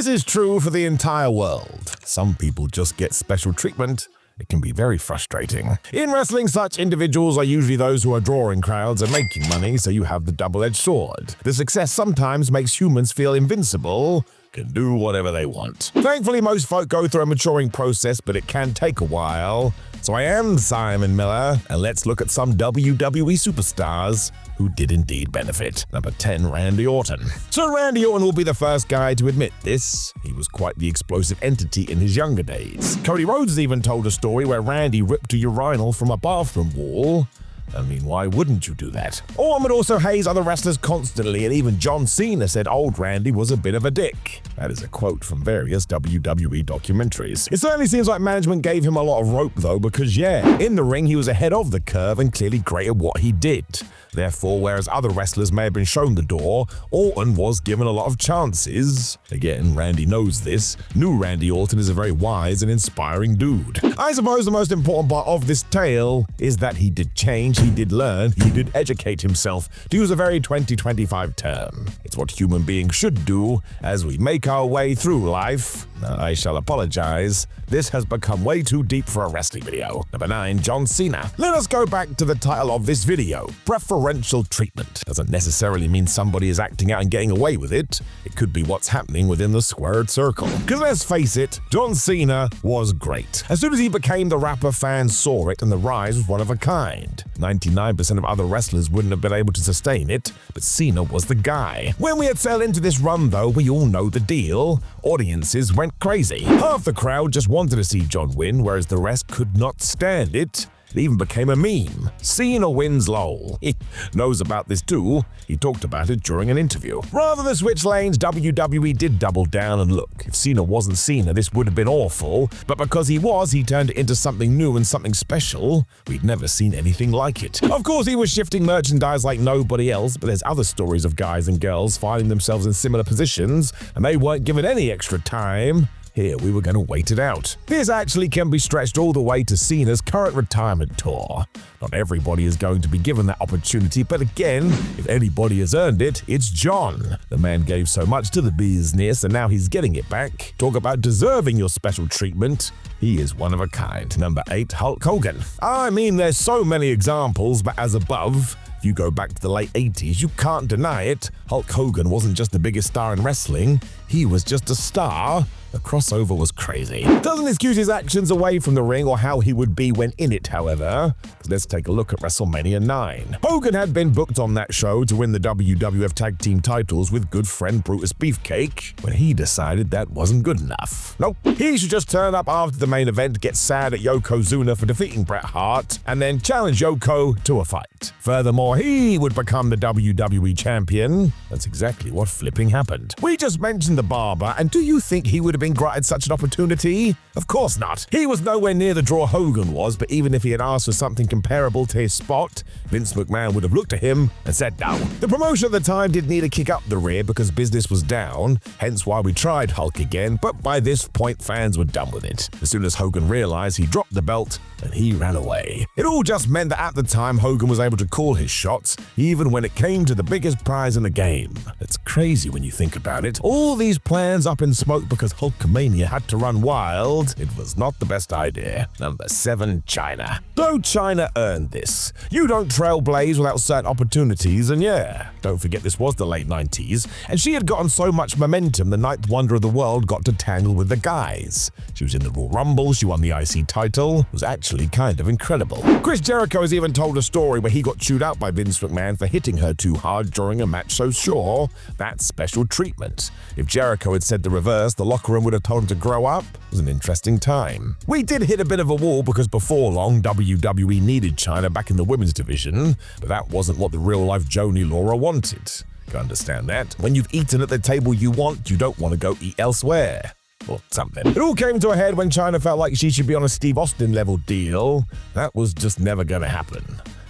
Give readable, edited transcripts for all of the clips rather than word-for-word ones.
This is true for the entire world. Some people just get special treatment. It can be very frustrating. In wrestling, such individuals are usually those who are drawing crowds and making money, so you have the double-edged sword. The success sometimes makes humans feel invincible, can do whatever they want. Thankfully, most folk go through a maturing process, but it can take a while. So I am Simon Miller, and let's look at some WWE superstars who did indeed benefit. Number 10, Randy Orton. So Randy Orton will be the first guy to admit this. He was quite the explosive entity in his younger days. Cody Rhodes even told a story where Randy ripped a urinal from a bathroom wall. I mean, why wouldn't you do that? Orton would also haze other wrestlers constantly, and even John Cena said old Randy was a bit of a dick. That is a quote from various WWE documentaries. It certainly seems like management gave him a lot of rope though, because yeah, in the ring he was ahead of the curve and clearly great at what he did. Therefore, whereas other wrestlers may have been shown the door, Orton was given a lot of chances. Again, Randy knows this. New Randy Orton is a very wise and inspiring dude. I suppose the most important part of this tale is that he did change, he did learn, he did educate himself, to use a very 2025 term. It's what human beings should do as we make our way through life. I shall apologize. This has become way too deep for a wrestling video. Number 9, John Cena. Let us go back to the title of this video. Preferential treatment. Doesn't necessarily mean somebody is acting out and getting away with it. It could be what's happening within the squared circle. Because let's face it, John Cena was great. As soon as he became the rapper, fans saw it, and the rise was one of a kind. 99% of other wrestlers wouldn't have been able to sustain it, but Cena was the guy. When we had sailed into this run though, we all know the deal. Audiences went crazy. Half the crowd just wanted to see John win, whereas the rest could not stand it. It even became a meme. Cena wins lol. He knows about this too. He talked about it during an interview. Rather than switch lanes, WWE did double down, and look, if Cena wasn't Cena, this would have been awful, but because he was, he turned it into something new and something special. We'd never seen anything like it. Of course, he was shifting merchandise like nobody else, but there's other stories of guys and girls finding themselves in similar positions, and they weren't given any extra time. Here, we were going to wait it out. This actually can be stretched all the way to Cena's current retirement tour. Not everybody is going to be given that opportunity, but again, if anybody has earned it, it's John. The man gave so much to the business, and now he's getting it back. Talk about deserving your special treatment. He is one of a kind. Number 8, Hulk Hogan. I mean, there's so many examples, but as above, if you go back to the late 80s, you can't deny it. Hulk Hogan wasn't just the biggest star in wrestling, he was just a star. The crossover was crazy. Doesn't excuse his actions away from the ring or how he would be when in it, however. Let's take a look at WrestleMania 9. Hogan had been booked on that show to win the WWF Tag Team titles with good friend Brutus Beefcake, when he decided that wasn't good enough. Nope, he should just turn up after the main event, get sad at Yokozuna for defeating Bret Hart, and then challenge Yoko to a fight. Furthermore, he would become the WWE champion. That's exactly what flipping happened. We just mentioned the barber, and do you think he would have been granted such an opportunity? Of course not. He was nowhere near the draw Hogan was, but even if he had asked for something comparable to his spot, Vince McMahon would have looked at him and said no. The promotion at the time did need a kick up the rear because business was down, hence why we tried Hulk again, but by this point fans were done with it. As soon as Hogan realized, he dropped the belt and he ran away. It all just meant that at the time Hogan was able to call his shots, even when it came to the biggest prize in the game. It's crazy when you think about it. All these plans up in smoke because Hulkamania had to run wild. It was not the best idea. Number 7, China. So China earned this. You don't trailblaze without certain opportunities, and yeah, don't forget this was the late 90s, and she had gotten so much momentum the 9th wonder of the world got to tangle with the guys. She was in the Royal Rumble, she won the IC title. It was actually kind of incredible. Chris Jericho has even told a story where he got chewed out by Vince McMahon for hitting her too hard during a match, so sure, that's special treatment. If Jericho had said the reverse, the locker room would have told him to grow up. It was an interesting time. We did hit a bit of a wall because before long, WWE needed China back in the women's division, but that wasn't what the real-life Joni Laura wanted. Can understand that. When you've eaten at the table you want, you don't want to go eat elsewhere. Or something. It all came to a head when China felt like she should be on a Steve Austin level deal. That was just never gonna happen.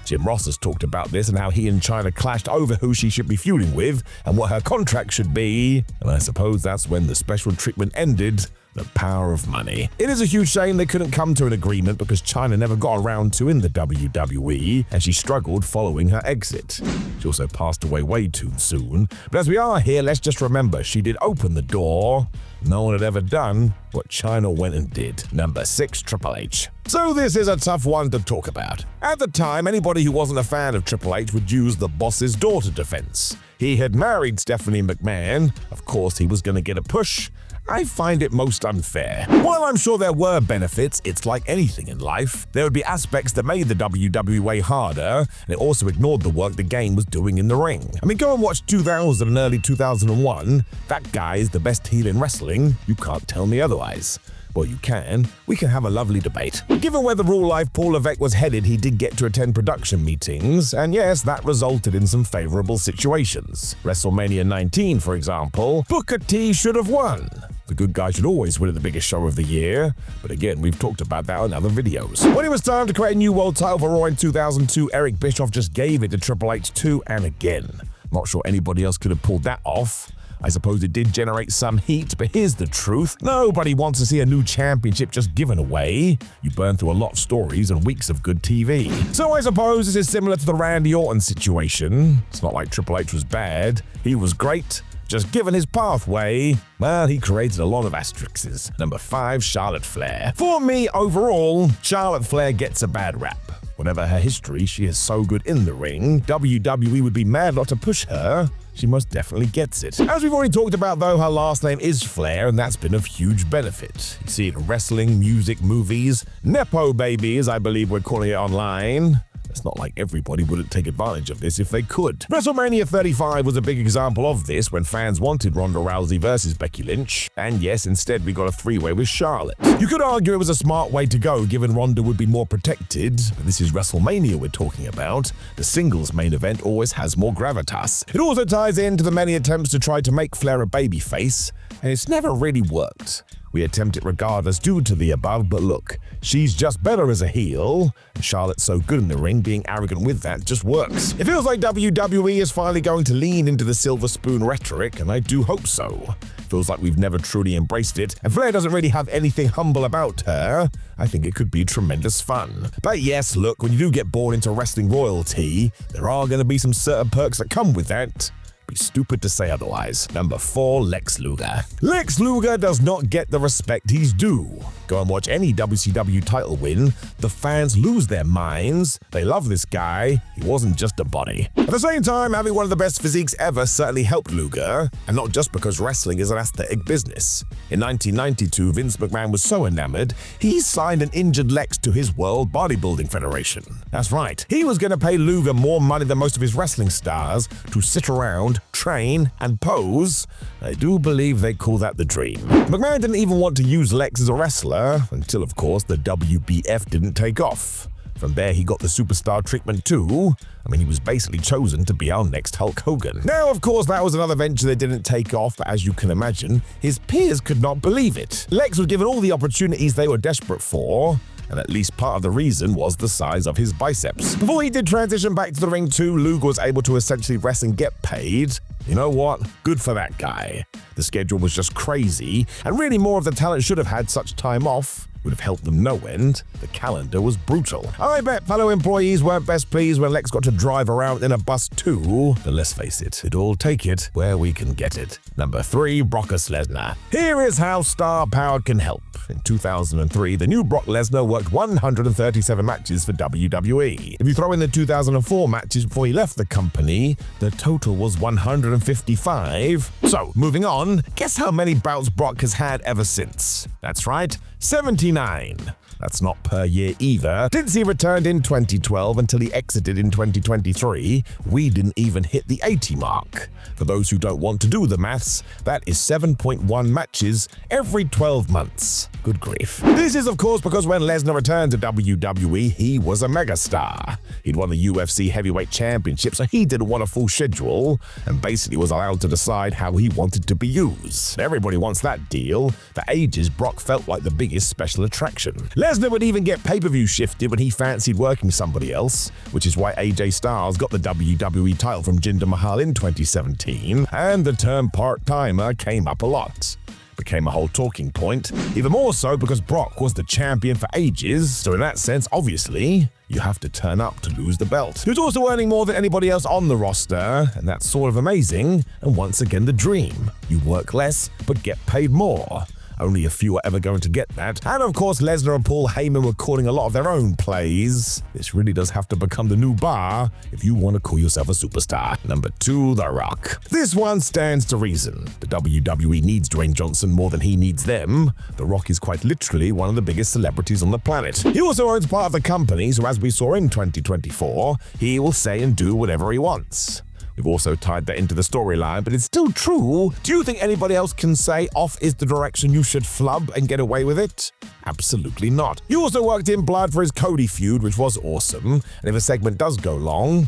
Jim Ross has talked about this and how he and Chyna clashed over who she should be feuding with and what her contract should be, and I suppose that's when the special treatment ended. The power of money. It is a huge shame they couldn't come to an agreement because Chyna never got around to in the WWE, and she struggled following her exit. She also passed away way too soon. But as we are here, let's just remember she did open the door. No one had ever done what Chyna went and did. Number 6, Triple H. So this is a tough one to talk about. At the time, anybody who wasn't a fan of Triple H would use the boss's daughter defense. He had married Stephanie McMahon. Of course, he was going to get a push. I find it most unfair. While I'm sure there were benefits, it's like anything in life. There would be aspects that made the WWE harder, and it also ignored the work the game was doing in the ring. I mean, go and watch 2000 and early 2001. That guy is the best heel in wrestling. You can't tell me otherwise. Well, you can. We can have a lovely debate. Given where the real life Paul Levesque was headed, he did get to attend production meetings, and yes, that resulted in some favorable situations. WrestleMania 19, for example, Booker T should have won. The good guy should always win at the biggest show of the year, but again, we've talked about that in other videos. When it was time to create a new world title for Raw in 2002, Eric Bischoff just gave it to Triple H too, and again. Not sure anybody else could have pulled that off. I suppose it did generate some heat, but here's the truth. Nobody wants to see a new championship just given away. You burn through a lot of stories and weeks of good TV. So I suppose this is similar to the Randy Orton situation. It's not like Triple H was bad. He was great. Just given his pathway, well, he created a lot of asterisks. Number 5, Charlotte Flair. For me, overall, Charlotte Flair gets a bad rap. Whatever her history, she is so good in the ring. WWE would be mad not to push her. She most definitely gets it. As we've already talked about though, her last name is Flair, and that's been of huge benefit. You see it in wrestling, music, movies, Nepo babies, I believe we're calling it online. It's not like everybody wouldn't take advantage of this if they could. WrestleMania 35 was a big example of this when fans wanted Ronda Rousey versus Becky Lynch, and yes, instead we got a three-way with Charlotte. You could argue it was a smart way to go given Ronda would be more protected, but this is WrestleMania we're talking about. The singles main event always has more gravitas. It also ties into the many attempts to try to make Flair a babyface, and it's never really worked. We attempt it regardless due to the above, but look, she's just better as a heel, and Charlotte's so good in the ring, being arrogant with that just works. It feels like WWE is finally going to lean into the silver spoon rhetoric, and I do hope so. Feels like we've never truly embraced it, and Flair doesn't really have anything humble about her. I think it could be tremendous fun. But yes, look, when you do get born into wrestling royalty, there are going to be some certain perks that come with that. Be stupid to say otherwise. Number 4, Lex Luger. Lex Luger does not get the respect he's due. Go and watch any WCW title win. The fans lose their minds. They love this guy. He wasn't just a body. At the same time, having one of the best physiques ever certainly helped Luger, and not just because wrestling is an aesthetic business. In 1992, Vince McMahon was so enamored, he signed an injured Lex to his World Bodybuilding Federation. That's right, he was going to pay Luger more money than most of his wrestling stars to sit around, train, and pose. I do believe they call that the dream. McMahon didn't even want to use Lex as a wrestler, until of course the WBF didn't take off. From there he got the superstar treatment too. I mean, he was basically chosen to be our next Hulk Hogan. Now, of course, that was another venture that didn't take off, but as you can imagine, his peers could not believe it. Lex was given all the opportunities they were desperate for, and at least part of the reason was the size of his biceps. Before he did transition back to the ring too, Luger was able to essentially rest and get paid. You know what? Good for that guy. The schedule was just crazy, and really more of the talent should have had such time off. Would have helped them no end. The calendar was brutal. I bet fellow employees weren't best pleased when Lex got to drive around in a bus too. But let's face it, we'd all take it where we can get it. Number 3, Brock Lesnar. Here is how star power can help. In 2003, the new Brock Lesnar worked 137 matches for WWE. If you throw in the 2004 matches before he left the company, the total was 155. So, moving on, guess how many bouts Brock has had ever since? That's right, 79. That's not per year either. Since he returned in 2012 until he exited in 2023, we didn't even hit the 80 mark. For those who don't want to do the maths, that is 7.1 matches every 12 months. Good grief. This is of course because when Lesnar returned to WWE, he was a megastar. He'd won the UFC Heavyweight Championship, so he didn't want a full schedule, and basically was allowed to decide how he wanted to be used. Everybody wants that deal. For ages, Brock felt like the biggest special attraction. Lesnar would even get pay-per-view shifted when he fancied working somebody else, which is why AJ Styles got the WWE title from Jinder Mahal in 2017, and the term part-timer came up a lot. Became a whole talking point, even more so because Brock was the champion for ages, so in that sense, obviously, you have to turn up to lose the belt. He was also earning more than anybody else on the roster, and that's sort of amazing, and once again the dream. You work less, but get paid more. Only a few are ever going to get that. And of course, Lesnar and Paul Heyman were calling a lot of their own plays. This really does have to become the new bar if you want to call yourself a superstar. Number 2, The Rock. This one stands to reason. The WWE needs Dwayne Johnson more than he needs them. The Rock is quite literally one of the biggest celebrities on the planet. He also owns part of the company, so as we saw in 2024, he will say and do whatever he wants. We've also tied that into the storyline, but it's still true. Do you think anybody else can say off is the direction you should flub and get away with it? Absolutely not. He also worked in blood for his Cody feud, which was awesome. And if a segment does go long,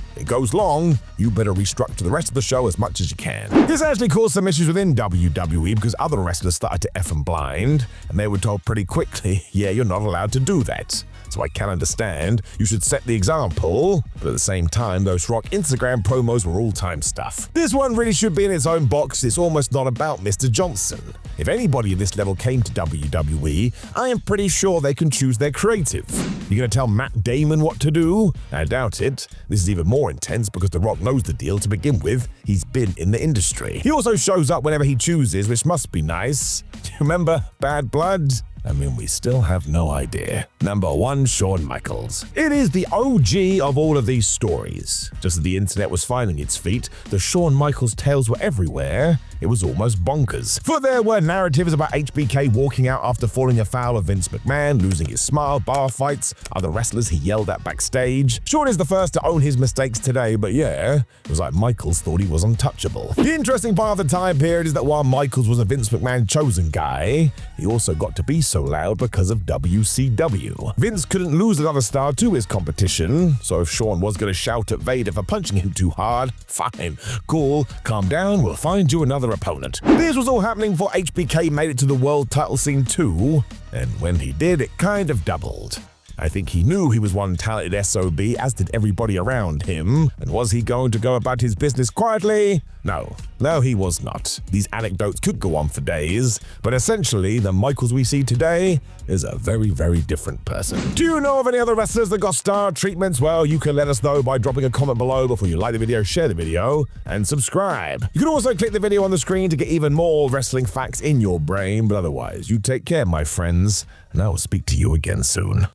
you better restructure the rest of the show as much as you can. This actually caused some issues within WWE because other wrestlers started to F and blind, and they were told pretty quickly, yeah, you're not allowed to do that. So I can understand you should set the example, but at the same time, those Rock Instagram promos were all-time stuff. This one really should be in its own box. It's almost not about Mr. Johnson. If anybody at this level came to WWE, I am pretty sure they can choose their creative. You're gonna tell Matt Damon what to do? I doubt it. This is even more intense because The Rock knows the deal to begin with. He's been in the industry. He also shows up whenever he chooses, which must be nice. Do you remember Bad Blood? I mean, we still have no idea. Number 1, Shawn Michaels. It is the OG of all of these stories. Just as the internet was finding its feet, the Shawn Michaels tales were everywhere. It was almost bonkers. For there were narratives about HBK walking out after falling afoul of Vince McMahon, losing his smile, bar fights, other wrestlers he yelled at backstage. Shawn is the first to own his mistakes today, but yeah, it was like Michaels thought he was untouchable. The interesting part of the time period is that while Michaels was a Vince McMahon chosen guy, he also got to be so loud because of WCW. Vince couldn't lose another star to his competition, so if Shawn was going to shout at Vader for punching him too hard, fine, cool, calm down, we'll find you another opponent. This was all happening before HBK made it to the world title scene too, and when he did, it kind of doubled. I think he knew he was one talented SOB, as did everybody around him. And was he going to go about his business quietly? No, he was not. These anecdotes could go on for days, but essentially, the Michaels we see today is a very, very different person. Do you know of any other wrestlers that got star treatments? Well, you can let us know by dropping a comment below before you like the video, share the video, and subscribe. You can also click the video on the screen to get even more wrestling facts in your brain, but otherwise, you take care, my friends, and I will speak to you again soon.